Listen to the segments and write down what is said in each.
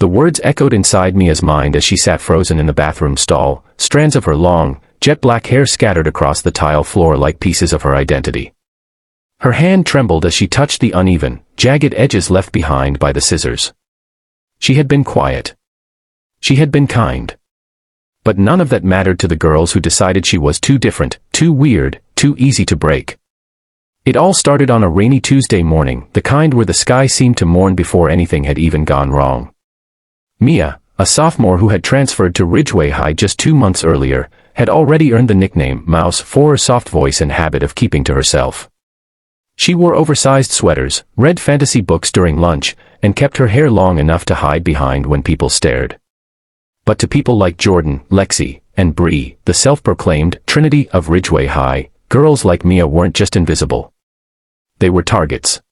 The words echoed inside Mia's mind as she sat frozen in the bathroom stall, strands of her long, jet-black hair scattered across the tile floor like pieces of her identity. Her hand trembled as she touched the uneven, jagged edges left behind by the scissors. She had been quiet. She had been kind. But none of that mattered to the girls who decided she was too different, too weird, too easy to break. It all started on a rainy Tuesday morning, the kind where the sky seemed to mourn before anything had even gone wrong. Mia, a sophomore who had transferred to Ridgeway High just 2 months earlier, had already earned the nickname Mouse for her soft voice and habit of keeping to herself. She wore oversized sweaters, read fantasy books during lunch, and kept her hair long enough to hide behind when people stared. But to people like Jordan, Lexi, and Bree, the self-proclaimed Trinity of Ridgeway High, girls like Mia weren't just invisible. They were targets.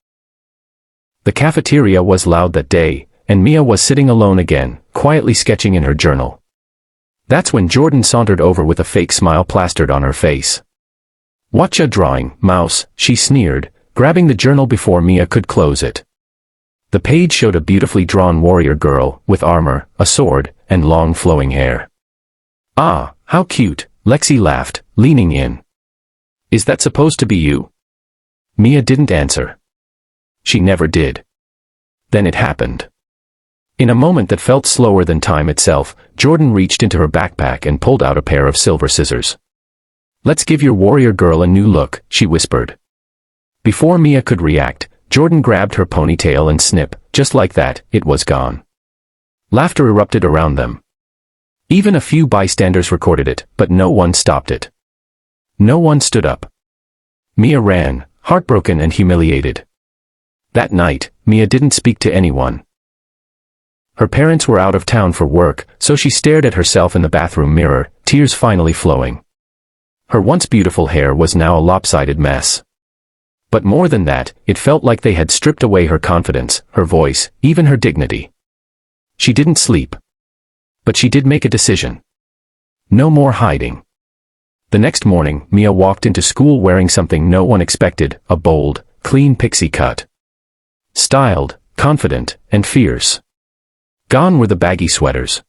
The cafeteria was loud that day, and Mia was sitting alone again, quietly sketching in her journal. That's when Jordan sauntered over with a fake smile plastered on her face. "Whatcha drawing, Mouse?" she sneered, grabbing the journal before Mia could close it. The page showed a beautifully drawn warrior girl, with armor, a sword, and long flowing hair. "Ah, how cute," Lexi laughed, leaning in. "Is that supposed to be you?" Mia didn't answer. She never did. Then it happened. In a moment that felt slower than time itself, Jordan reached into her backpack and pulled out a pair of silver scissors. "Let's give your warrior girl a new look," she whispered. Before Mia could react, Jordan grabbed her ponytail and snip, just like that, it was gone. Laughter erupted around them. Even a few bystanders recorded it, but no one stopped it. No one stood up. Mia ran, heartbroken and humiliated. That night, Mia didn't speak to anyone. Her parents were out of town for work, so she stared at herself in the bathroom mirror, tears finally flowing. Her once beautiful hair was now a lopsided mess. But more than that, it felt like they had stripped away her confidence, her voice, even her dignity. She didn't sleep. But she did make a decision. No more hiding. The next morning, Mia walked into school wearing something no one expected, a bold, clean pixie cut. Styled, confident, and fierce. Gone were the baggy sweaters.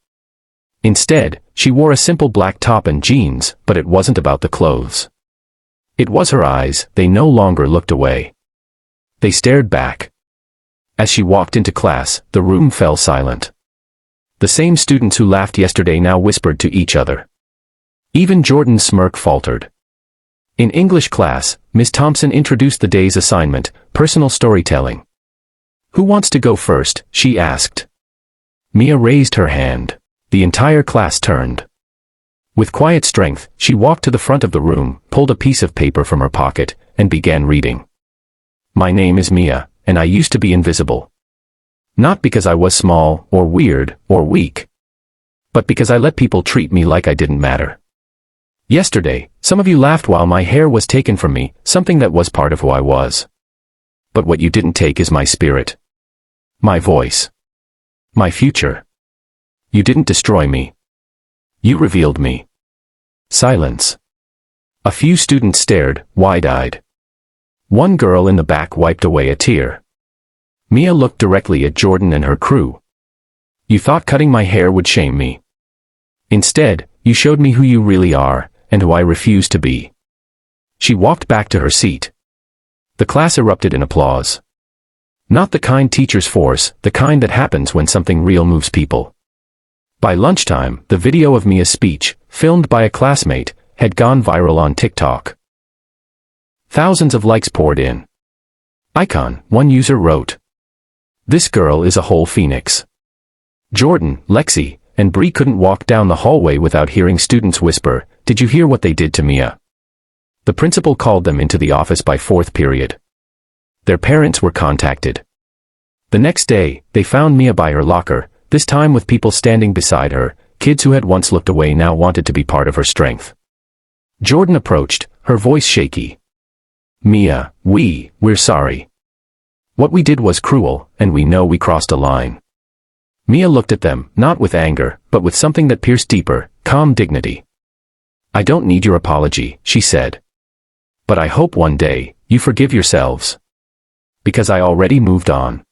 Instead, she wore a simple black top and jeans, but it wasn't about the clothes. It was her eyes, they no longer looked away. They stared back. As she walked into class, the room fell silent. The same students who laughed yesterday now whispered to each other. Even Jordan's smirk faltered. In English class, Miss Thompson introduced the day's assignment, personal storytelling. "Who wants to go first?" she asked. Mia raised her hand. The entire class turned. With quiet strength, she walked to the front of the room, pulled a piece of paper from her pocket, and began reading. "My name is Mia, and I used to be invisible. Not because I was small, or weird, or weak. But because I let people treat me like I didn't matter. Yesterday, some of you laughed while my hair was taken from me, something that was part of who I was. But what you didn't take is my spirit. My voice. My future. You didn't destroy me. You revealed me." Silence. A few students stared, wide-eyed. One girl in the back wiped away a tear. Mia looked directly at Jordan and her crew. "You thought cutting my hair would shame me. Instead, you showed me who you really are, and who I refuse to be." She walked back to her seat. The class erupted in applause. Not the kind teachers force, the kind that happens when something real moves people. By lunchtime, the video of Mia's speech, filmed by a classmate, had gone viral on TikTok. Thousands of likes poured in. "Icon," one user wrote. "This girl is a whole phoenix." Jordan, Lexi, and Bree couldn't walk down the hallway without hearing students whisper, "Did you hear what they did to Mia?" The principal called them into the office by fourth period. Their parents were contacted. The next day, they found Mia by her locker, this time with people standing beside her, kids who had once looked away now wanted to be part of her strength. Jordan approached, her voice shaky. "Mia, we're sorry. What we did was cruel, and we know we crossed a line." Mia looked at them, not with anger, but with something that pierced deeper, calm dignity. "I don't need your apology," she said. "But I hope one day, you forgive yourselves. Because I already moved on."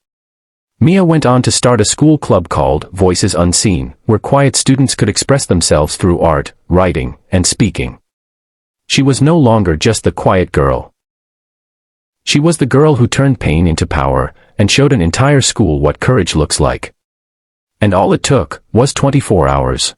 Mia went on to start a school club called Voices Unseen, where quiet students could express themselves through art, writing, and speaking. She was no longer just the quiet girl. She was the girl who turned pain into power, and showed an entire school what courage looks like. And all it took was 24 hours.